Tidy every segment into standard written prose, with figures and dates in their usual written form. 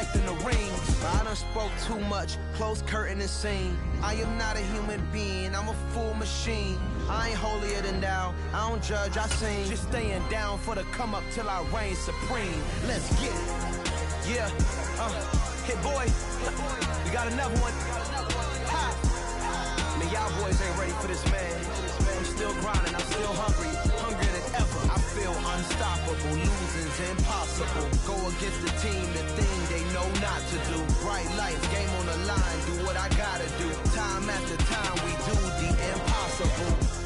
impact in the rings. I done spoke too much, close curtain and scene. I am not a human being, I'm a full machine. I ain't holier than thou, I don't judge, I sing. Just staying down for the come up till I reign supreme. Let's get it. Yeah, hit boy, we got another one. Ha. Man, y'all boys ain't ready for this, man. I'm still grinding, I'm still hungry, hungrier than ever. I feel unstoppable, losing's impossible. Go against the team, the thing they know not to do. Bright life, game on the line, do what I gotta do. Time after time, we do the impossible.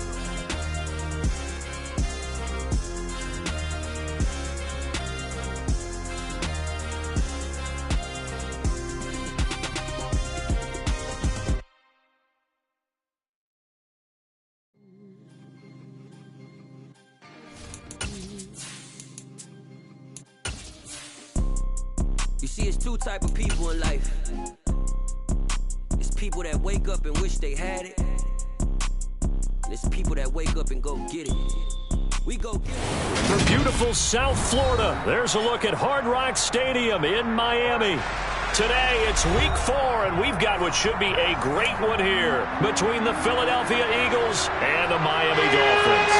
You see, it's two type of people in life. It's people that wake up and wish they had it. And it's people that wake up and go get it. We go get it. From beautiful South Florida, there's a look at Hard Rock Stadium in Miami. Today, it's week 4, and we've got what should be a great one here between the Philadelphia Eagles and the Miami Dolphins.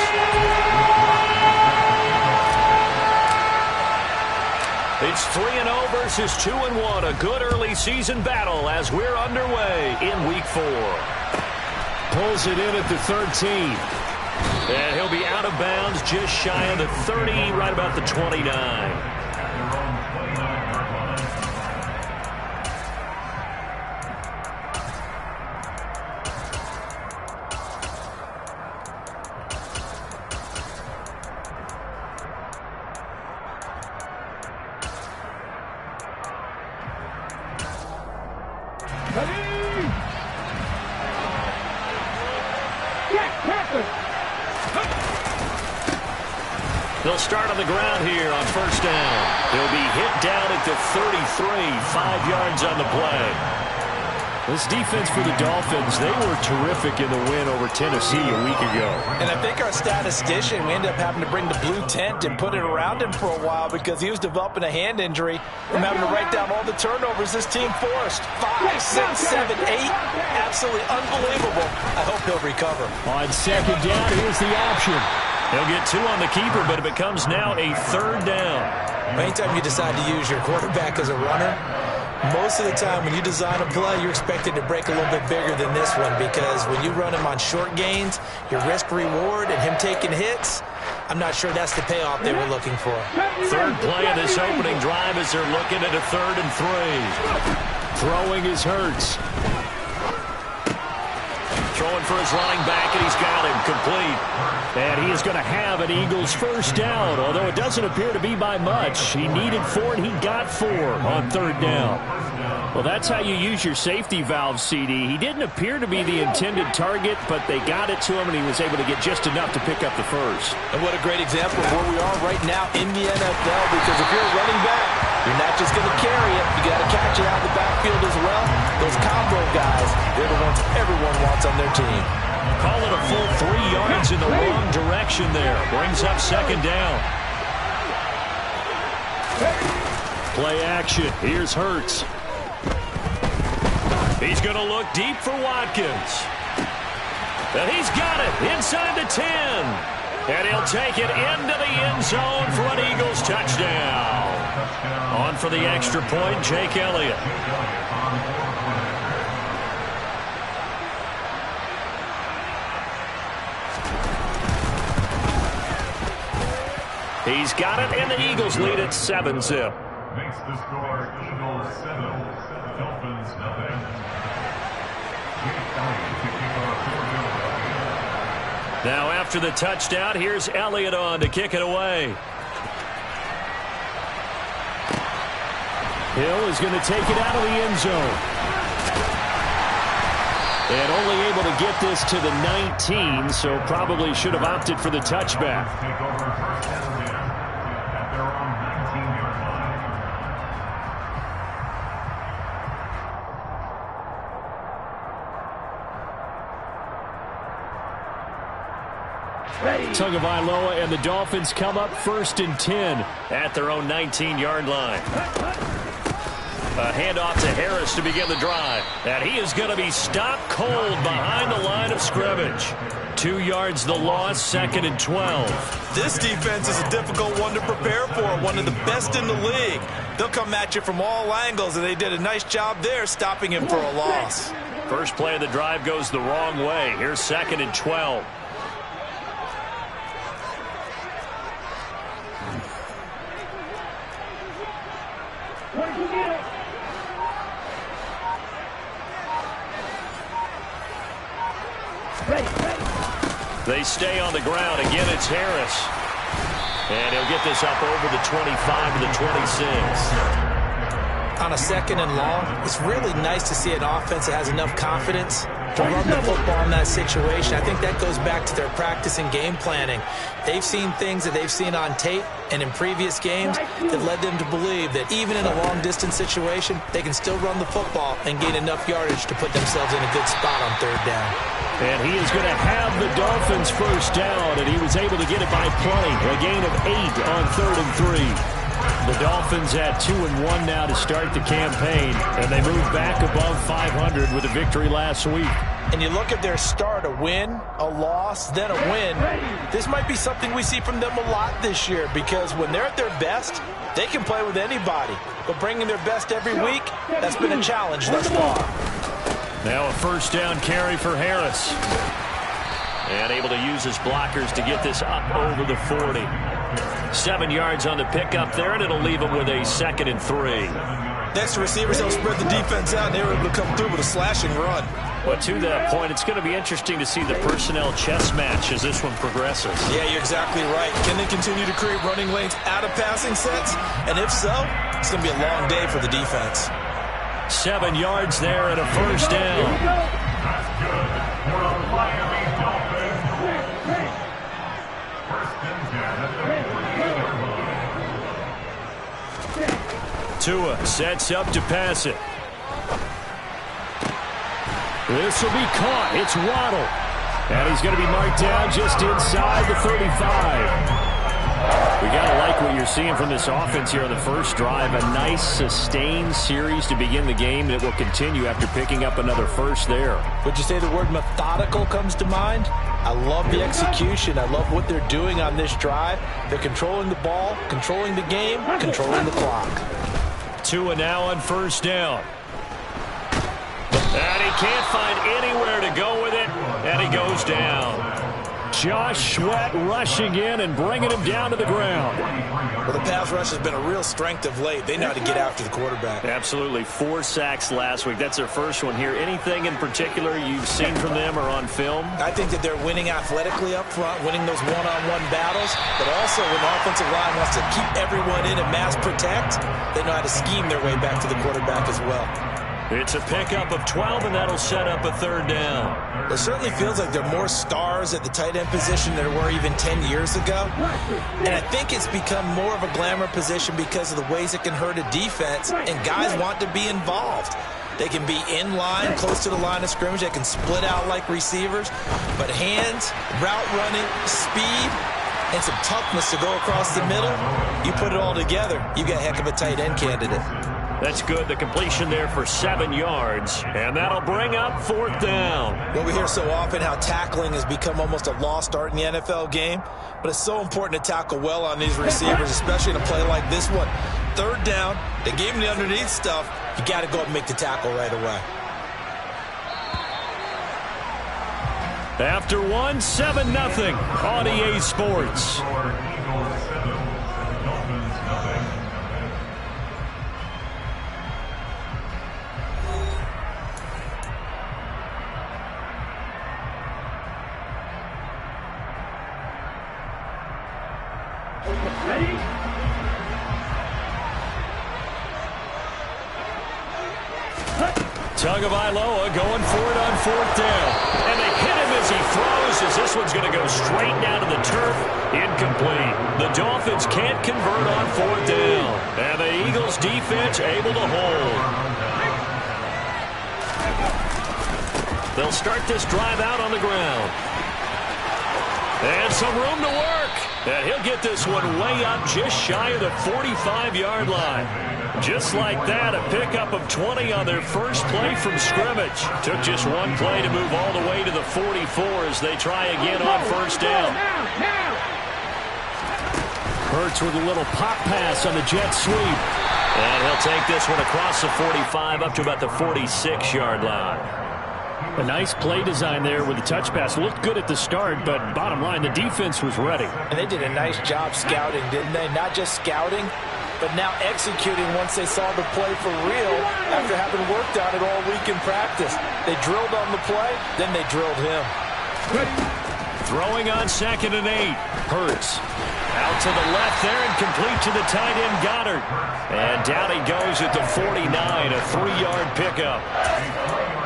It's 3-0 versus 2-1, a good early season battle as we're underway in week 4. Pulls it in at the 13. And he'll be out of bounds just shy of the 30, right about the 29. They'll start on the ground here on first down. He'll be hit down at the 33, 5 yards on the play. This defense for the Dolphins, they were terrific in the win over Tennessee a week ago. And I think our statistician, we ended up having to bring the blue tent and put it around him for a while because he was developing a hand injury from having to write down all the turnovers this team forced. 5, 6, 7, 8. Absolutely unbelievable. I hope he'll recover. On second down, here's the option. He'll get 2 on the keeper, but it becomes now a third down. Anytime you decide to use your quarterback as a runner, most of the time when you design a play, you're expected to break a little bit bigger than this one because when you run him on short gains, your risk-reward and him taking hits, I'm not sure that's the payoff they were looking for. Third play of this opening drive as they're looking at a 3rd and 3. Throwing is Hurts. Throwing for his running back, and he's got him complete. And he is going to have an Eagles first down, although it doesn't appear to be by much. He needed 4, and he got 4 on 3rd down. Well, that's how you use your safety valve, CD. He didn't appear to be the intended target, but they got it to him, and he was able to get just enough to pick up the first. And what a great example of where we are right now in the NFL, because if you're a running back, you're not just going to carry it. You got to catch it out of the backfield as well. Those combo guys, they're the ones everyone wants on their team. Call it a full 3 yards in the wrong direction there. Brings up second down. Play action. Here's Hurts. He's going to look deep for Watkins. And he's got it inside the 10. And he'll take it into the end zone for an Eagles touchdown. On for the extra point, Jake Elliott. He's got it, and the Eagles lead at 7-0. Makes the score Eagles 7, Dolphins nothing. Now after the touchdown, here's Elliott on to kick it away. Hill is going to take it out of the end zone. And only able to get this to the 19, so probably should have opted for the touchback. Take over first down at their own 19-yard line. Tagovailoa and the Dolphins come up 1st and 10 at their own 19-yard line. A handoff to Harris to begin the drive. And he is going to be stopped cold behind the line of scrimmage. 2 yards the loss, 2nd and 12. This defense is a difficult one to prepare for, one of the best in the league. They'll come at you from all angles, and they did a nice job there stopping him for a loss. First play of the drive goes the wrong way. Here's 2nd and 12. They stay on the ground. Again, it's Harris. And he'll get this up over the 25 to the 26. On a 2nd and long, it's really nice to see an offense that has enough confidence to run the football in that situation. I think that goes back to their practice and game planning. They've seen things that they've seen on tape and in previous games that led them to believe that even in a long-distance situation, they can still run the football and gain enough yardage to put themselves in a good spot on 3rd down. And he is going to have the Dolphins first down, and he was able to get it by plenty. A gain of 8 on 3rd and 3. The Dolphins at 2-1 now to start the campaign, and they move back above 500 with a victory last week. And you look at their start, a win, a loss, then a win. This might be something we see from them a lot this year, because when they're at their best, they can play with anybody. But bringing their best every week, that's been a challenge thus far. Now a first down carry for Harris. And able to use his blockers to get this up over the 40. 7 yards on the pickup there, and it'll leave him with a 2nd and 3. Next to receivers, they'll spread the defense out, and they were able to come through with a slashing run. Well, to that point, it's going to be interesting to see the personnel chess match as this one progresses. Yeah, you're exactly right. Can they continue to create running lanes out of passing sets? And if so, it's going to be a long day for the defense. 7 yards there and a first down. That's good for the Miami Dolphins. First and 10 at the 40-yard line. Tua sets up to pass it. This will be caught. It's Waddle. And he's going to be marked down just inside the 35. We got to like what you're seeing from this offense here on the first drive. A nice, sustained series to begin the game that will continue after picking up another first there. Would you say the word methodical comes to mind? I love the execution. I love what they're doing on this drive. They're controlling the ball, controlling the game, controlling the clock. Tua now on first down. And he can't find anywhere to go with it, and he goes down. Josh Sweat rushing in and bringing him down to the ground. Well, the pass rush has been a real strength of late. They know how to get after the quarterback. Absolutely. 4 sacks last week. That's their first one here. Anything in particular you've seen from them or on film? I think that they're winning athletically up front, winning those one-on-one battles, but also when the offensive line wants to keep everyone in and mass protect, they know how to scheme their way back to the quarterback as well. It's a pickup of 12, and that'll set up a 3rd down. It certainly feels like there are more stars at the tight end position than there were even 10 years ago. And I think it's become more of a glamour position because of the ways it can hurt a defense, and guys want to be involved. They can be in line, close to the line of scrimmage. They can split out like receivers. But hands, route running, speed, and some toughness to go across the middle, you put it all together, you got a heck of a tight end candidate. That's good. The completion there for 7 yards. And that'll bring up 4th down. Well, we hear so often how tackling has become almost a lost art in the NFL game. But it's so important to tackle well on these receivers, especially in a play like this one. 3rd down, they gave him the underneath stuff. You got to go and make the tackle right away. After 1, 7-0 on EA Sports. Tagovailoa going for it on 4th down. And they hit him as he throws, as this one's going to go straight down to the turf. Incomplete. The Dolphins can't convert on 4th down. And the Eagles defense able to hold. They'll start this drive out on the ground. And some room to work. And he'll get this one way up just shy of the 45-yard line. Just like that, a pickup of 20 on their first play from scrimmage. Took just one play to move all the way to the 44 as they try again on first down. Hurts with a little pop pass on the jet sweep. And he'll take this one across the 45 up to about the 46-yard line. A nice play design there with the touch pass. Looked good at the start, but bottom line, the defense was ready. And they did a nice job scouting, didn't they? Not just scouting, but now executing once they saw the play for real after having worked on it all week in practice. They drilled on the play, then they drilled him. Throwing on 2nd and 8. Hurts. Out to the left there and complete to the tight end Goddard. And down he goes at the 49, a 3-yard pickup.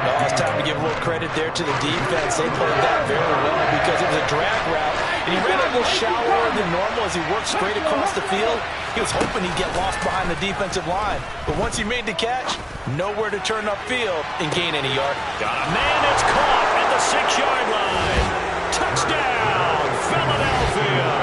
Oh, it's time to give a little credit there to the defense. They played that very well because it was a drag route. And he ran a little shallower than normal as he worked straight across the field. He was hoping he'd get lost behind the defensive line. But once he made the catch, nowhere to turn upfield and gain any yard. Got a man that's caught at the 6-yard line. Touchdown, Philadelphia.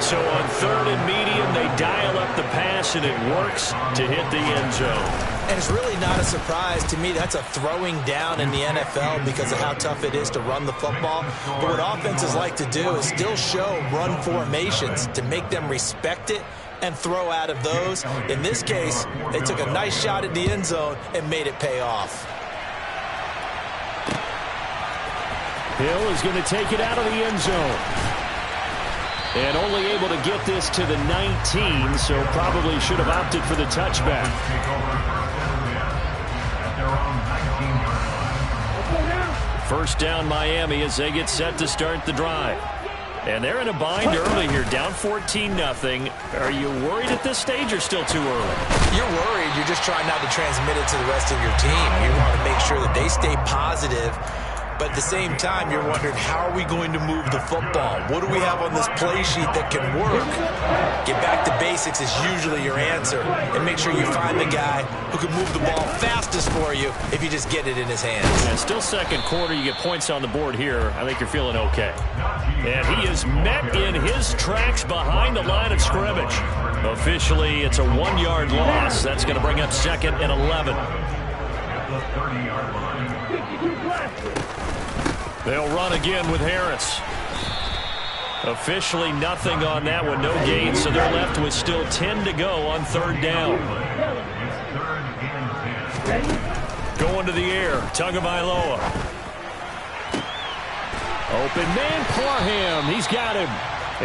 So on 3rd and medium, they dial up the pass, and it works to hit the end zone. And it's really not a surprise to me. That's a throwing down in the NFL because of how tough it is to run the football. But what offenses like to do is still show run formations to make them respect it and throw out of those. In this case, they took a nice shot at the end zone and made it pay off. Hill is going to take it out of the end zone. And only able to get this to the 19, so probably should have opted for the touchback. First down Miami as they get set to start the drive. And they're in a bind early here, down 14-0. Are you worried at this stage or still too early? You're worried. You're just trying not to transmit it to the rest of your team. You want to make sure that they stay positive. But at the same time, you're wondering, how are we going to move the football? What do we have on this play sheet that can work? Get back to basics is usually your answer. And make sure you find the guy who can move the ball fastest for you if you just get it in his hands. Yeah, still second quarter. You get points on the board here. I think you're feeling okay. And he is met in his tracks behind the line of scrimmage. Officially, it's a 1-yard loss. That's going to bring up 2nd and 11. The 30-yard line. They'll run again with Harris. Officially nothing on that one, no gain, so they're left with still 10 to go on 3rd down. Going to the air, Tagovailoa. Open man, Parham, he's got him.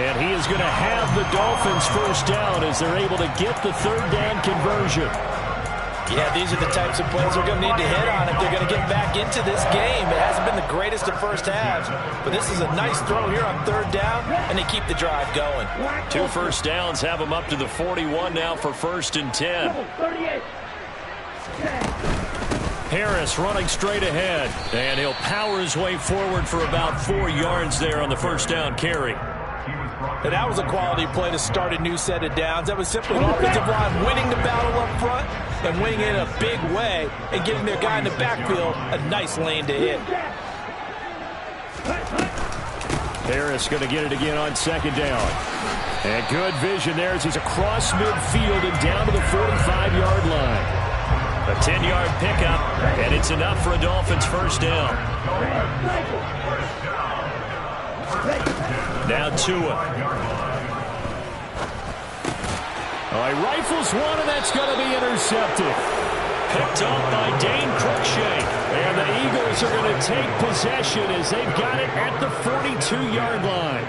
And he is going to have the Dolphins first down as they're able to get the 3rd down conversion. Yeah, these are the types of plays they're going to need to hit on if they're going to get back into this game. It hasn't been the greatest of first halves, but this is a nice throw here on 3rd down, and they keep the drive going. 2 first downs have them up to the 41 now for 1st and 10. Harris running straight ahead, and he'll power his way forward for about 4 yards there on the first down carry. And that was a quality play to start a new set of downs. That was simply an offensive line winning the battle up front and winning it in a big way and giving their guy in the backfield a nice lane to hit. Harris going to get it again on 2nd down. And good vision there as he's across midfield and down to the 45-yard line. A 10-yard pickup, and it's enough for a Dolphins first down. Now Tua. He rifles one, and that's going to be intercepted. Picked up by Dane Cruikshank. And the Eagles are going to take possession as they've got it at the 42-yard line.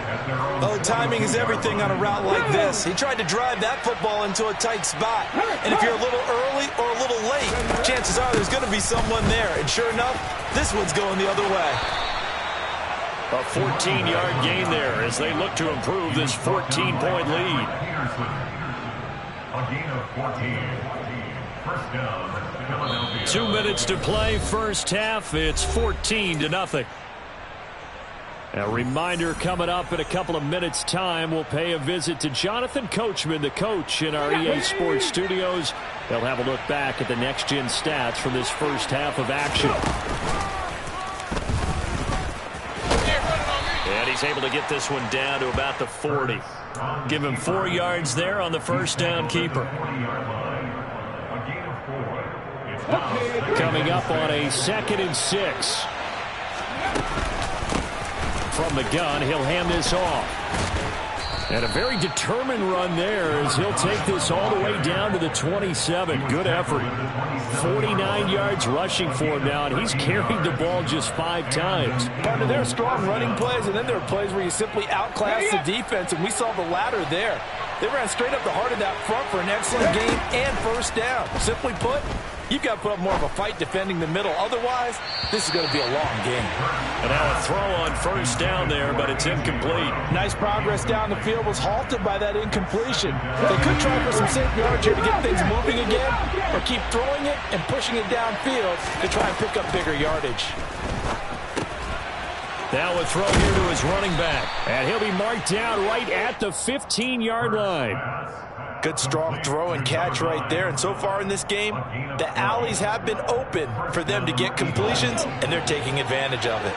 Oh, timing is everything on a route like this. He tried to drive that football into a tight spot. And if you're a little early or a little late, chances are there's going to be someone there. And sure enough, this one's going the other way. A 14-yard gain there as they look to improve this 14-point lead. A gain of 14. First down, Philadelphia. 2 minutes to play first half. It's 14-0. A reminder coming up in a couple of minutes' time. We'll pay a visit to Jonathan Coachman, the coach in our EA Sports studios. They'll have a look back at the next-gen stats from this first half of action. And he he's able to get this one down to about the 40. Give him 4 yards there on the first down keeper. Coming up on a 2nd and 6. From the gun, he'll hand this off. And a very determined run there as he'll take this all the way down to the 27. Good effort. 49 yards rushing for him now, and he's carried the ball just 5 times. Partner, there are strong running plays, and then there are plays where you simply outclass the defense, and we saw the latter there. They ran straight up the heart of that front for an excellent game and first down. Simply put, you've got to put up more of a fight defending the middle. Otherwise, this is going to be a long game. And now a throw on first down there, but it's incomplete. Nice progress down the field was halted by that incompletion. They could try for some safe yards here to get things moving again, or keep throwing it and pushing it downfield to try and pick up bigger yardage. Now a throw here to his running back, and he'll be marked down right at the 15-yard line. Good strong throw and catch right there. And so far in this game, the alleys have been open for them to get completions, and they're taking advantage of it.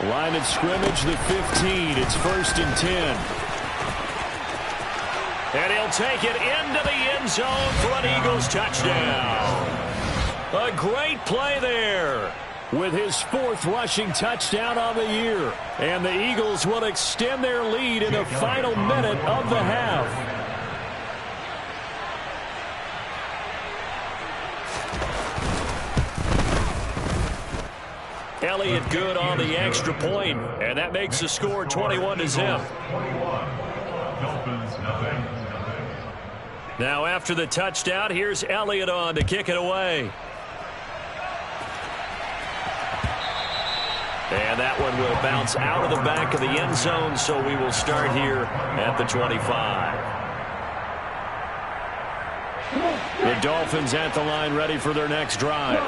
Line of scrimmage, the 15. It's 1st and 10. And he'll take it into the end zone for an Eagles touchdown. A great play there with his 4th rushing touchdown on the year. And the Eagles will extend their lead in the final minute of the half. Elliott good on the extra point, and that makes the score 21-0. Now after the touchdown, here's Elliott on to kick it away. And that one will bounce out of the back of the end zone, so we will start here at the 25. The Dolphins at the line ready for their next drive.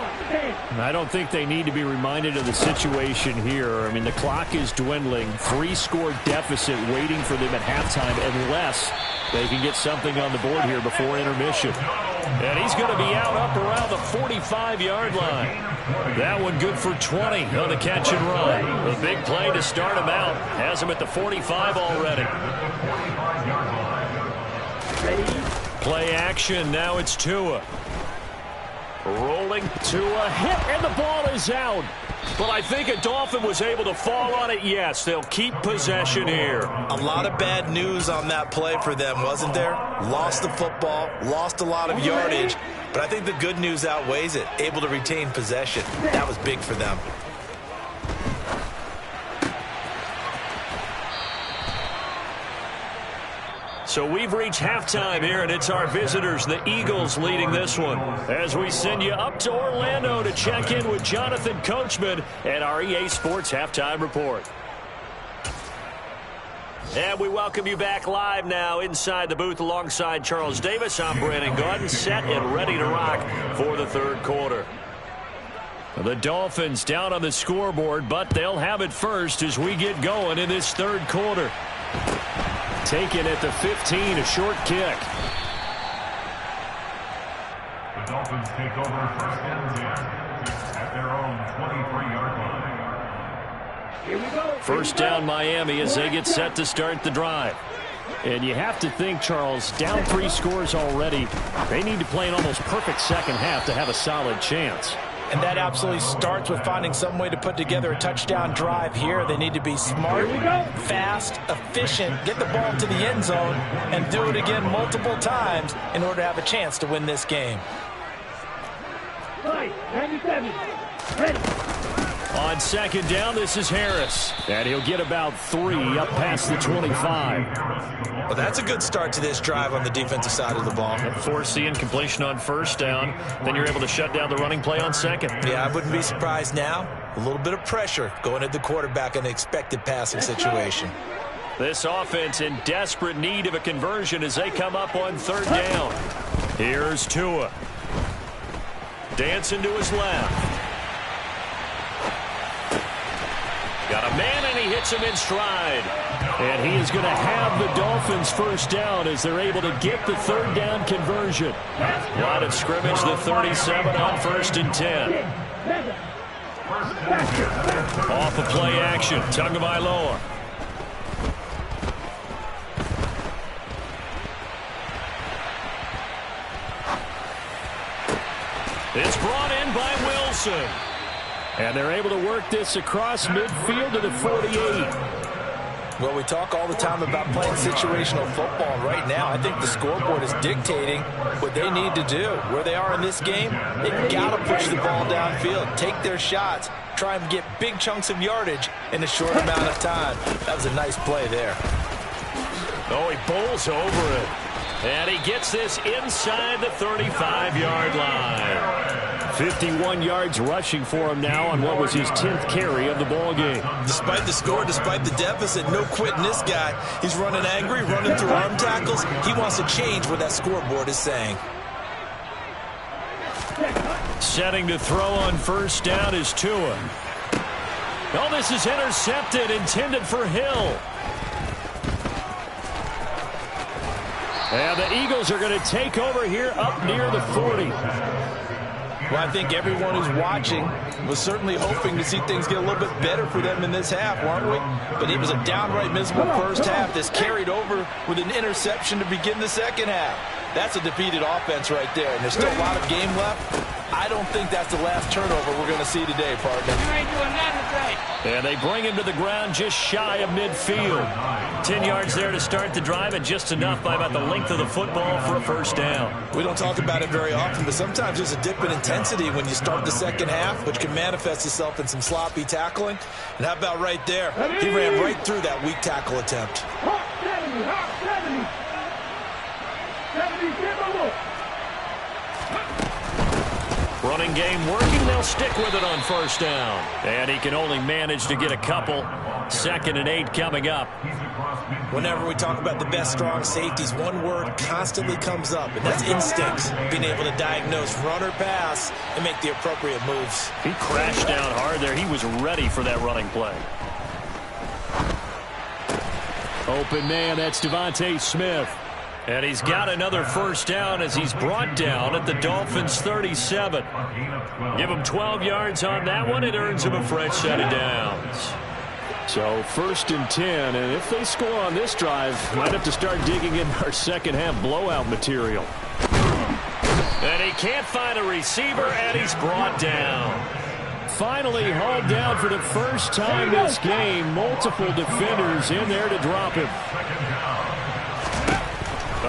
I don't think they need to be reminded of the situation here. I mean, the clock is dwindling. 3-score deficit waiting for them at halftime unless they can get something on the board here before intermission. And he's going to be out up around the 45-yard line. That one good for 20 on the catch and run. A big play to start him out. Has him at the 45 already. Play action. Now it's Tua. Rolling. Tua hit, and the ball is out. But I think a Dolphin was able to fall on it. Yes, they'll keep possession here. A lot of bad news on that play for them, wasn't there? Lost the football, lost a lot of yardage, but I think the good news outweighs it. Able to retain possession. That was big for them. So we've reached halftime here, and it's our visitors, the Eagles, leading this one. As we send you up to Orlando to check in with Jonathan Coachman and our EA Sports Halftime Report. And we welcome you back live now inside the booth alongside Charles Davis. I'm Brandon Gaudin, set and ready to rock for the third quarter. The Dolphins down on the scoreboard, but they'll have it first as we get going in this third quarter. Taken at the 15, a short kick. The Dolphins take over 1st and 10 at their own 23-yard line. Here we go. First down Miami as they get set to start the drive. And you have to think, Charles, down 3 scores already. They need to play an almost perfect second half to have a solid chance. And that absolutely starts with finding some way to put together a touchdown drive here. They need to be smart, fast, efficient, get the ball to the end zone, and do it again multiple times in order to have a chance to win this game. 97. Ready. On second down, this is Harris. And he'll get about 3 up past the 25. Well, that's a good start to this drive on the defensive side of the ball. Force the incompletion on first down. Then you're able to shut down the running play on second. Yeah, I wouldn't be surprised now. A little bit of pressure going at the quarterback in an expected passing situation. This offense in desperate need of a conversion as they come up on third down. Here's Tua. Dancing to his left. Got a man, and he hits him in stride. And he is going to have the Dolphins first down as they're able to get the third down conversion. Line of scrimmage, the 37 on 1st and 10. Off of play action, Tagovailoa. It's brought in by Wilson. And they're able to work this across midfield to the 48. Well, we talk all the time about playing situational football. Right now, I think the scoreboard is dictating what they need to do. Where they are in this game, they got to push the ball downfield, take their shots, try and get big chunks of yardage in a short amount of time. That was a nice play there. Oh, he bowls over it. And he gets this inside the 35-yard line. 51 yards rushing for him now on what was his 10th carry of the ball game. Despite the score, despite the deficit, no quitting this guy. He's running angry, running through arm tackles. He wants to change what that scoreboard is saying. Setting to throw on first down is Tua. Oh, this is intercepted, intended for Hill. And the Eagles are going to take over here up near the 40. Well, I think everyone who's watching was certainly hoping to see things get a little bit better for them in this half, weren't we? But it was a downright miserable first half that's carried over with an interception to begin the second half. That's a defeated offense right there, and there's still a lot of game left. I don't think that's the last turnover we're going to see today, partner. You ain't doing nothing today. And they bring him to the ground just shy of midfield. 10 yards there to start the drive, and just enough by about the length of the football for a first down. We don't talk about it very often, but sometimes there's a dip in intensity when you start the second half, which can manifest itself in some sloppy tackling. And how about right there? He ran right through that weak tackle attempt. Hawk 70, Hawk 70. 70, give a look. Running game working. They'll stick with it on first down. And he can only manage to get a couple. 2nd and 8 coming up. Whenever we talk about the best strong safeties, one word constantly comes up, and that's instincts. Being able to diagnose run or pass and make the appropriate moves. He crashed down hard there. He was ready for that running play. Open man, that's Devontae Smith. And he's got another first down as he's brought down at the Dolphins' 37. Give him 12 yards on that one. It earns him a fresh set of downs. So 1st and 10, and if they score on this drive, might have to start digging in our second half blowout material. And he can't find a receiver, and he's brought down. Finally hauled down for the first time this game. Multiple defenders in there to drop him.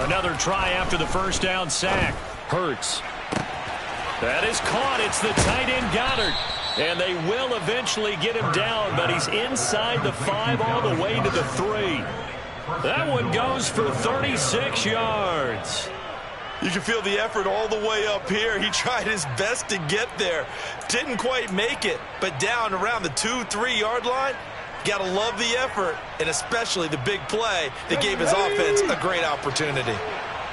Another try after the first down sack. Hurts. That is caught. It's the tight end Goddard. And they will eventually get him down, but he's inside the 5 all the way to the 3. That one goes for 36 yards. You can feel the effort all the way up here. He tried his best to get there. Didn't quite make it, but down around the 2-3 yard line, got to love the effort, and especially the big play that gave his offense a great opportunity.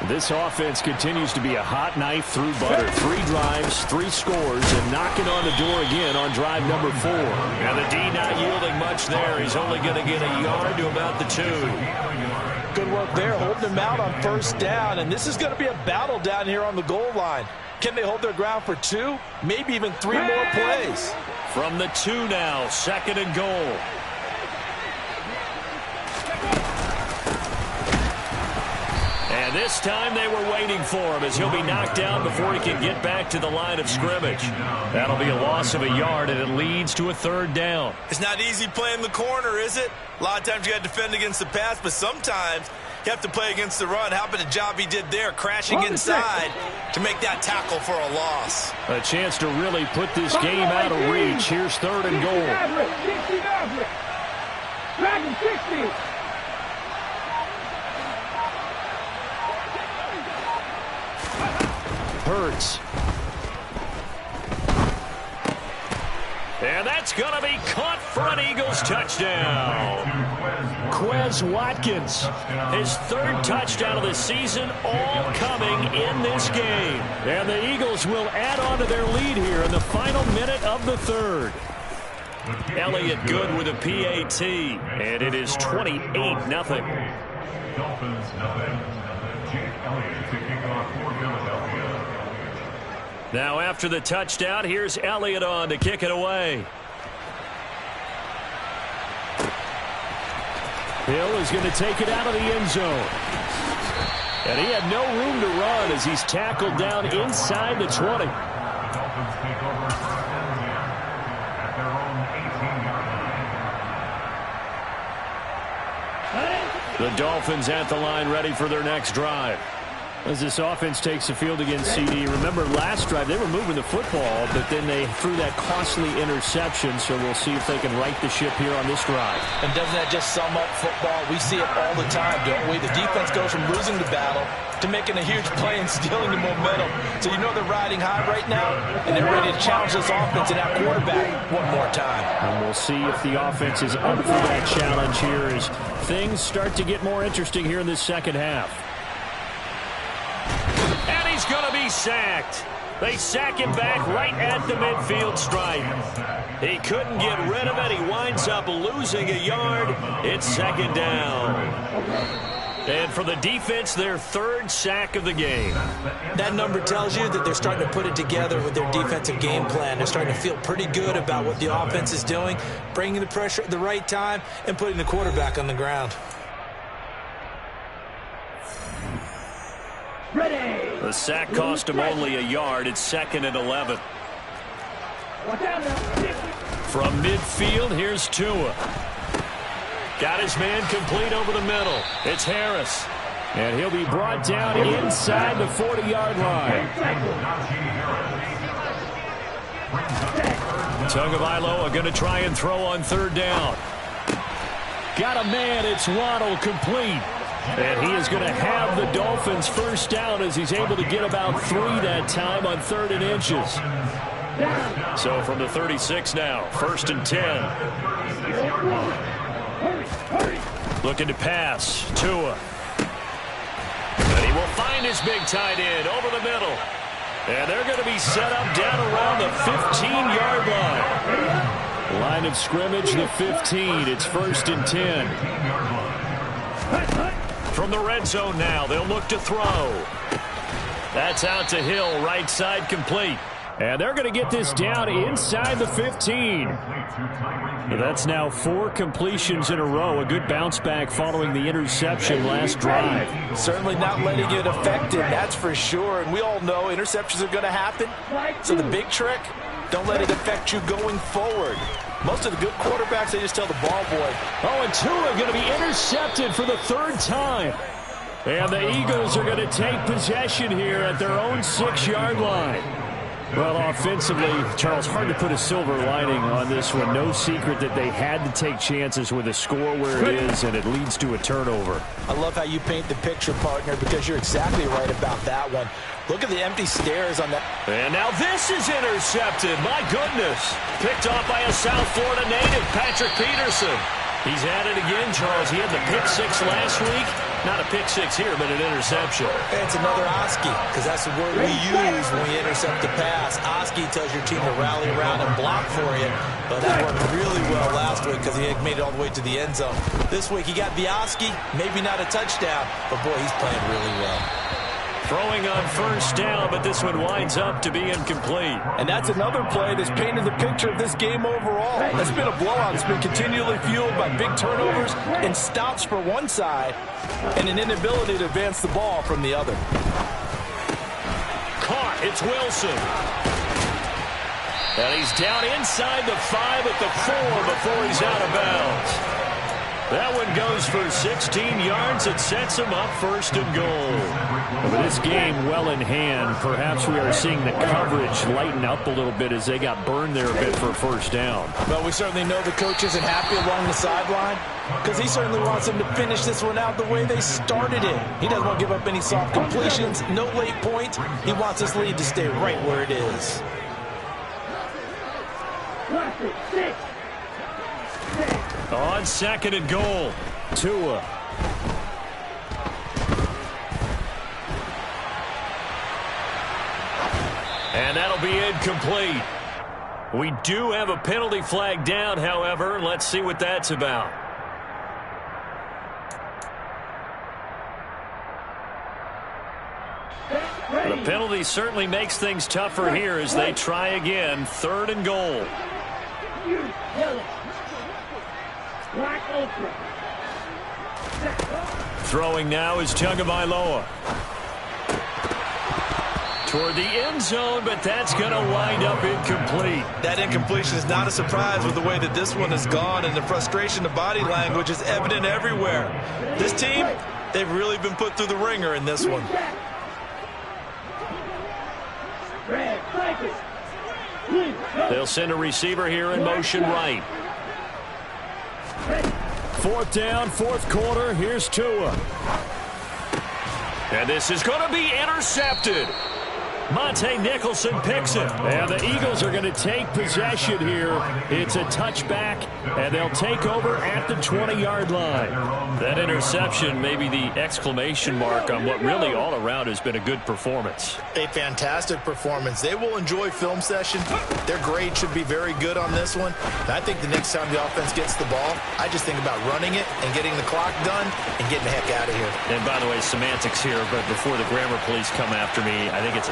This offense continues to be a hot knife through butter. 3 drives, 3 scores, and knocking on the door again on drive number 4. And the D not yielding much there. He's only going to get a yard to about the 2. Good work there, holding him out on first down, and this is going to be a battle down here on the goal line. Can they hold their ground for 2, maybe even 3 more plays? From the 2 now, 2nd and goal. And this time they were waiting for him as he'll be knocked down before he can get back to the line of scrimmage. That'll be a loss of a yard, and it leads to a 3rd down. It's not easy playing the corner, is it? A lot of times you got to defend against the pass, but sometimes you have to play against the run. How about the job he did there, crashing inside to make that tackle for a loss? A chance to really put this game out of reach. Here's 3rd and goal. 60. Hurts. And that's going to be caught for an Eagles touchdown. Quez Watkins, his 3rd touchdown of the season, all coming in this game. And the Eagles will add on to their lead here in the final minute of the 3rd. Elliott good with a PAT, and it is 28-0. Dolphins nothing. Jake Elliott to kick off for Philadelphia. Now after the touchdown, here's Elliott on to kick it away. Hill is going to take it out of the end zone. And he had no room to run as he's tackled down inside the 20. Dolphins take over first and 10 at their own 18-yard line. The Dolphins at the line, ready for their next drive. As this offense takes the field against CD, remember last drive they were moving the football, but then they threw that costly interception, so we'll see if they can right the ship here on this drive. And doesn't that just sum up football? We see it all the time, don't we? The defense goes from losing the battle to making a huge play and stealing the momentum. So you know they're riding high right now, and they're ready to challenge this offense and that quarterback one more time. And we'll see if the offense is up for that challenge here as things start to get more interesting here in this second half. And he's going to be sacked. They sack him back right at the midfield stripe. He couldn't get rid of it. He winds up losing a yard. It's second down. And for the defense, their third sack of the game. That number tells you that they're starting to put it together with their defensive game plan. They're starting to feel pretty good about what the offense is doing, bringing the pressure at the right time, and putting the quarterback on the ground. Ready. The sack cost him only a yard. It's second and 11. From midfield, here's Tua. Got his man complete over the middle. It's Harris. And he'll be brought down inside the 40-yard line. Tagovailoa going to try and throw on third down. Got a man. It's Waddle complete. And he is going to have the Dolphins first down as he's able to get about 3 that time on 3rd and inches. So from the 36 now, 1st and 10. Looking to pass. Tua. And he will find his big tight end over the middle. And they're going to be set up down around the 15-yard line. Line of scrimmage, the 15. It's 1st and 10. From the red zone now, they'll look to throw. That's out to Hill, right side complete. And they're going to get this down inside the 15. That's now 4 completions in a row. A good bounce back following the interception last drive. Certainly not letting it affect him, that's for sure. And we all know interceptions are going to happen. So the big trick, don't let it affect you going forward. Most of the good quarterbacks, they just tell the ball boy. Oh, and Tua going to be intercepted for the 3rd time. And the Eagles are going to take possession here at their own 6-yard line. Well, offensively, Charles, hard to put a silver lining on this one. No secret that they had to take chances with a score where it is, and it leads to a turnover. I love how you paint the picture, partner, because you're exactly right about that one. Look at the empty stairs on that. And now this is intercepted. My goodness. Picked off by a South Florida native, Patrick Peterson. He's at it again, Charles. He had the pick 6 last week. Not a pick 6 here, but an interception. It's another Oski, because that's the word we use when we intercept the pass. Oski tells your team to rally around and block for you. But that worked really well last week because he made it all the way to the end zone. This week he got the Oski, maybe not a touchdown, but boy, he's playing really well. Throwing on first down, but this one winds up to be incomplete. And that's another play that's painted the picture of this game overall. It's been a blowout. It's been continually fueled by big turnovers and stops for one side and an inability to advance the ball from the other. Caught. It's Wilson. And he's down inside the 5 at the 4 before he's out of bounds. That one goes for 16 yards. It sets him up 1st and goal. With this game well in hand, perhaps we are seeing the coverage lighten up a little bit as they got burned there a bit for 1st down. Well, we certainly know the coach isn't happy along the sideline because he certainly wants them to finish this one out the way they started it. He doesn't want to give up any soft completions, no late points. He wants this lead to stay right where it is. On 2nd and goal, Tua. And that'll be incomplete. We do have a penalty flag down, however. Let's see what that's about. The penalty certainly makes things tougher here as they try again. 3rd and goal. Throwing now is Tagovailoa. toward the end zone, but that's going to wind up incomplete. That incompletion is not a surprise with the way that this one has gone, and the frustration, the body language is evident everywhere. This team, they've really been put through the ringer in this one. They'll send a receiver here in motion right. 4th down, 4th quarter. Here's Tua. And this is going to be intercepted. Monte Nicholson picks it. And the Eagles are going to take possession here. It's a touchback, and they'll take over at the 20-yard line. That interception may be the exclamation mark on what really all around has been a good performance. A fantastic performance. They will enjoy film session. Their grade should be very good on this one. And I think the next time the offense gets the ball, I just think about running it and getting the clock done and getting the heck out of here. And by the way, semantics here, but before the grammar police come after me, I think it's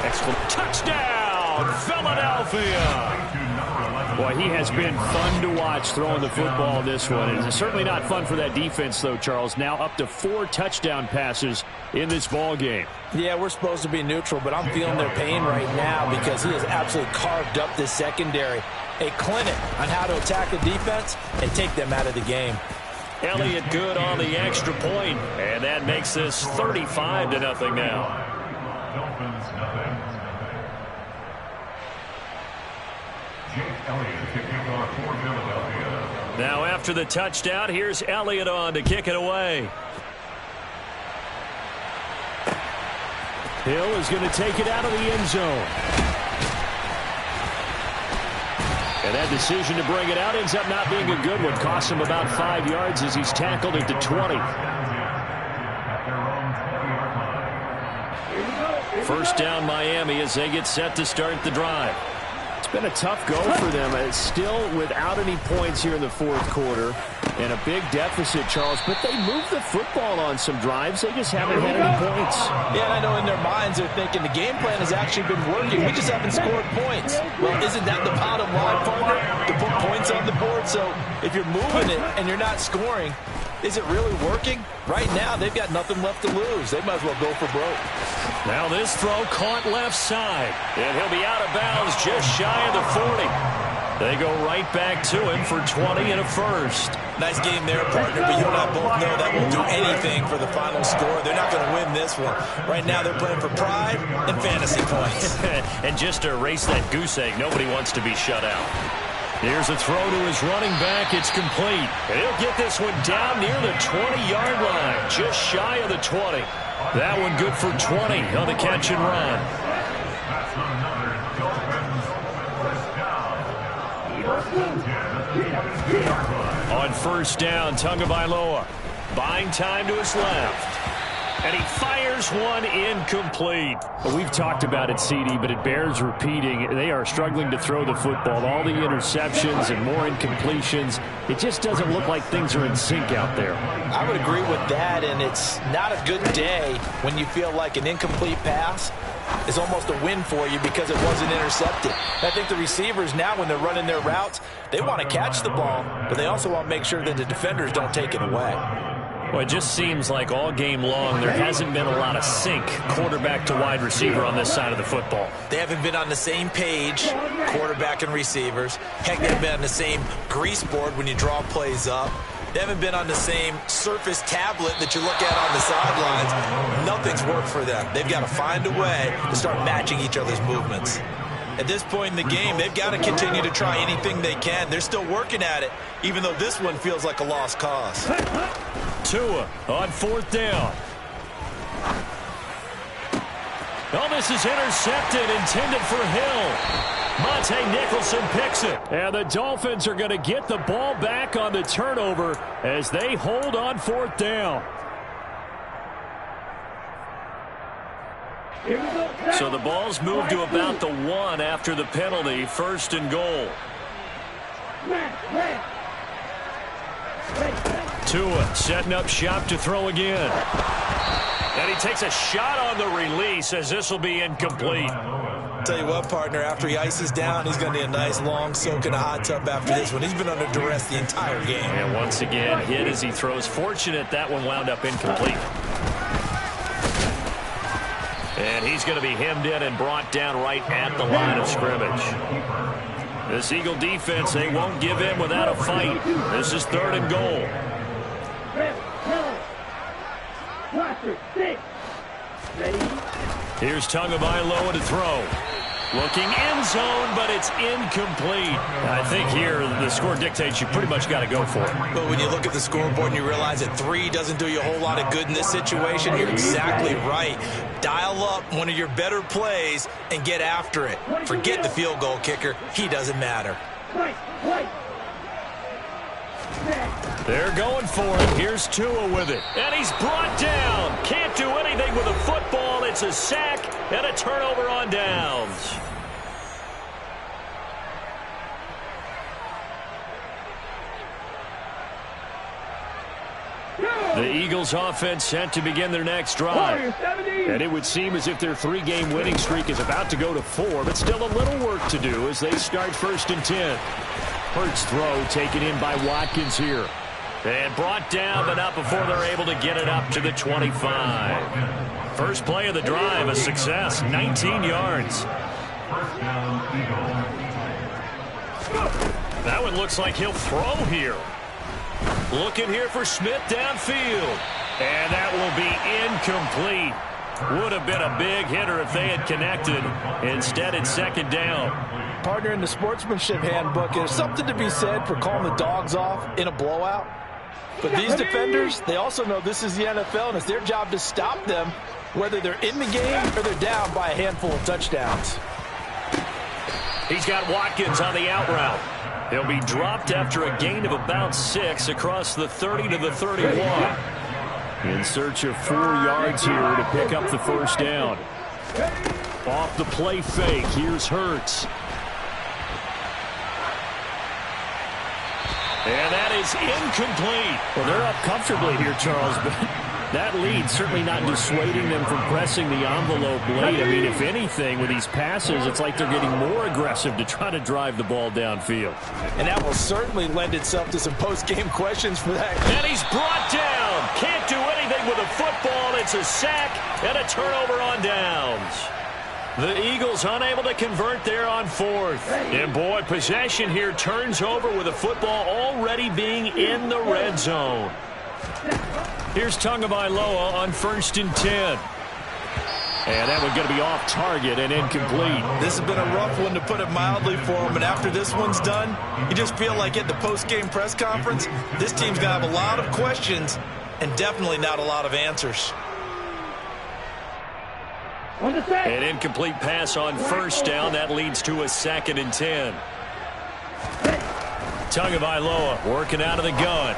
touchdown, Philadelphia! Boy, he has been fun to watch throwing the football in this one. It's certainly not fun for that defense, though, Charles. Now up to 4 touchdown passes in this ball game. Yeah, we're supposed to be neutral, but I'm feeling their pain right now because he has absolutely carved up this secondary. A clinic on how to attack a defense and take them out of the game. Elliott good on the extra point, and that makes this 35-0 now. Dolphins, nothing. Jake Elliott kicking off for Philadelphia. Now after the touchdown, here's Elliott on to kick it away. Hill is going to take it out of the end zone. And that decision to bring it out ends up not being a good one. Costs him about 5 yards as he's tackled at the 20. First down Miami as they get set to start the drive. It's been a tough go for them. It's still without any points here in the 4th quarter. And a big deficit, Charles. But they moved the football on some drives. They just haven't had any points. Yeah, and I know in their minds they're thinking the game plan has actually been working. We just haven't scored points. Well, isn't that the bottom line, partner? To put points on the board. So if you're moving it and you're not scoring, is it really working? Right now, they've got nothing left to lose. They might as well go for broke. Now this throw caught left side. And he'll be out of bounds just shy of the 40. They go right back to him for 20 and a first. Nice game there, partner, but you and I both know that won't do anything for the final score. They're not going to win this one. Right now, they're playing for pride and fantasy points. And just to erase that goose egg, nobody wants to be shut out. Here's a throw to his running back. It's complete. And he'll get this one down near the 20-yard line, just shy of the 20. That one good for 20 on the catch and run. That's another Dolphins first down. On first down, Tagovailoa buying time to his left. And he fires one incomplete. Well, we've talked about it, CD, but it bears repeating. They are struggling to throw the football. All the interceptions and more incompletions. It just doesn't look like things are in sync out there. I would agree with that, and it's not a good day when you feel like an incomplete pass is almost a win for you because it wasn't intercepted. I think the receivers now, when they're running their routes, they want to catch the ball, but they also want to make sure that the defenders don't take it away. Well, it just seems like all game long there hasn't been a lot of sync quarterback to wide receiver on this side of the football. They haven't been on the same page, quarterback and receivers. Heck, they haven't been on the same grease board when you draw plays up. They haven't been on the same Surface tablet that you look at on the sidelines. Nothing's worked for them. They've got to find a way to start matching each other's movements. At this point in the game, they've got to continue to try anything they can. They're still working at it, even though this one feels like a lost cause. Tua on fourth down. Oh, this is intercepted, intended for Hill. Monte Nicholson picks it. And the Dolphins are going to get the ball back on the turnover as they hold on fourth down. So the ball's moved to about the 1 after the penalty. First and goal. Tua setting up shop to throw again. And he takes a shot on the release as this will be incomplete. Tell you what, partner, after he ices down, he's going to need a nice long soak in a hot tub after this one. He's been under duress the entire game. And once again, hit as he throws. Fortunate that one wound up incomplete. And And he's going to be hemmed in and brought down right at the line of scrimmage. This Eagle defense, they won't give in without a fight. This is 3rd and goal. Here's Tagovailoa to throw. Looking end zone, but it's incomplete. I think here the score dictates you pretty much got to go for it. But when you look at the scoreboard and you realize that 3 doesn't do you a whole lot of good in this situation, you're exactly right. Dial up one of your better plays and get after it. Forget the field goal kicker. He doesn't matter. They're going for it. Here's Tua with it. And he's brought down. Can't do anything with a football. It's a sack and a turnover on downs. The Eagles offense set to begin their next drive. And it would seem as if their 3-game winning streak is about to go to 4, but still a little work to do as they start 1st and 10. Hurts throw taken in by Watkins here. And brought down, but not before they're able to get it up to the 25. First play of the drive, a success, 19 yards. That one looks like he'll throw here. Looking here for Smith downfield. And that will be incomplete. Would have been a big hitter if they had connected. Instead, it's 2nd down. Partner, in the sportsmanship handbook, there's something to be said for calling the dogs off in a blowout. But these defenders, they also know this is the NFL, and it's their job to stop them, whether they're in the game or they're down by a handful of touchdowns. He's got Watkins on the out route. He'll be dropped after a gain of about 6 across the 30 to the 31. In search of 4 yards here to pick up the 1st down. Off the play fake, here's Hurts. And that is incomplete. Well, they're up comfortably here, Charles, but that lead certainly not dissuading them from pressing the envelope late. I mean, if anything, with these passes, it's like they're getting more aggressive to try to drive the ball downfield. And that will certainly lend itself to some post-game questions for that. And he's brought down. Can't do anything with a football. It's a sack and a turnover on downs. The Eagles unable to convert there on 4th. And boy, possession here turns over with the football already being in the red zone. Here's Tagovailoa on 1st and 10. And that one's going to be off target and incomplete. This has been a rough one, to put it mildly, for him. And after this one's done, you just feel like at the post-game press conference, this team's going to have a lot of questions and definitely not a lot of answers. An incomplete pass on 1st down. That leads to a 2nd and 10. Tagovailoa working out of the gun.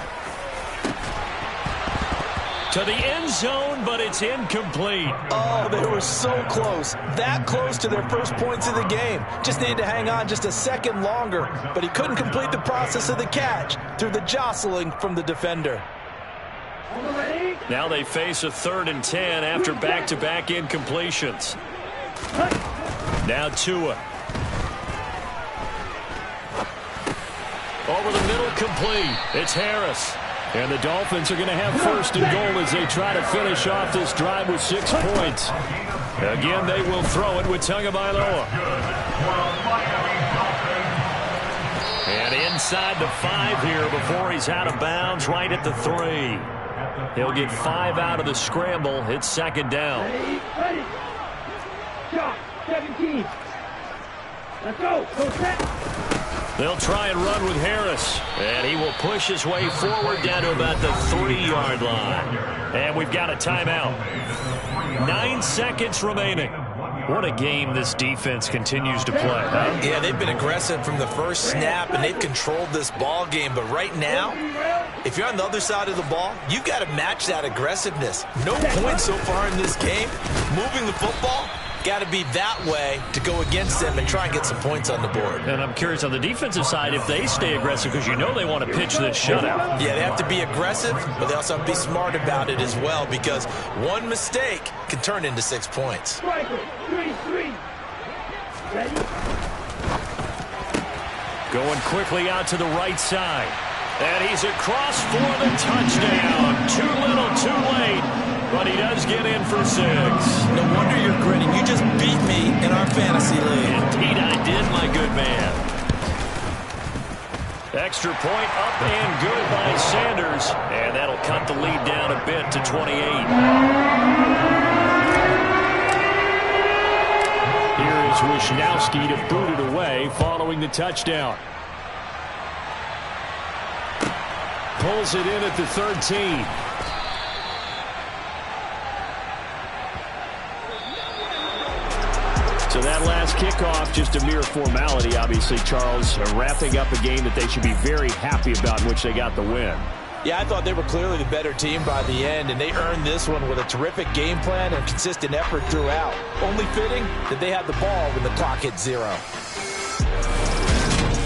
To the end zone, but it's incomplete. Oh, they were so close. That close to their first points of the game. Just needed to hang on just a second longer, but he couldn't complete the process of the catch through the jostling from the defender. Now they face a 3rd and 10 after back-to-back incompletions. Now Tua. Over the middle, complete. It's Harris. And the Dolphins are going to have 1st and goal as they try to finish off this drive with 6 points. Again, they will throw it with Tagovailoa. And inside the 5 here before he's out of bounds, right at the 3. He'll get 5 out of the scramble. It's 2nd down. Ready. Shot. 17. Let's go. Go set. They'll try and run with Harris. And he will push his way forward down to about the 3-yard line. And we've got a timeout. 9 seconds remaining. What a game this defense continues to play, huh? Yeah, they've been aggressive from the first snap, and they've controlled this ball game. But right now, if you're on the other side of the ball, you've got to match that aggressiveness. No points so far in this game. Moving the football, got to be that way to go against them and try and get some points on the board. And I'm curious on the defensive side if they stay aggressive, because you know they want to pitch this shutout. Yeah, they have to be aggressive, but they also have to be smart about it as well, because one mistake can turn into 6 points. 3-3. Ready. Going quickly out to the right side. And he's across for the touchdown. Too little, too late. but he does get in for 6. No wonder you're grinning. You just beat me in our fantasy league. Indeed I did, my good man. Extra point up and good by Sanders, and that'll cut the lead down a bit to 28. Here is Wisnowski to boot it away following the touchdown. Pulls it in at the 13. So that last kickoff, just a mere formality, obviously, Charles, wrapping up a game that they should be very happy about in which they got the win. Yeah, I thought they were clearly the better team by the end, and they earned this one with a terrific game plan and consistent effort throughout. Only fitting that they had the ball when the clock hit 0.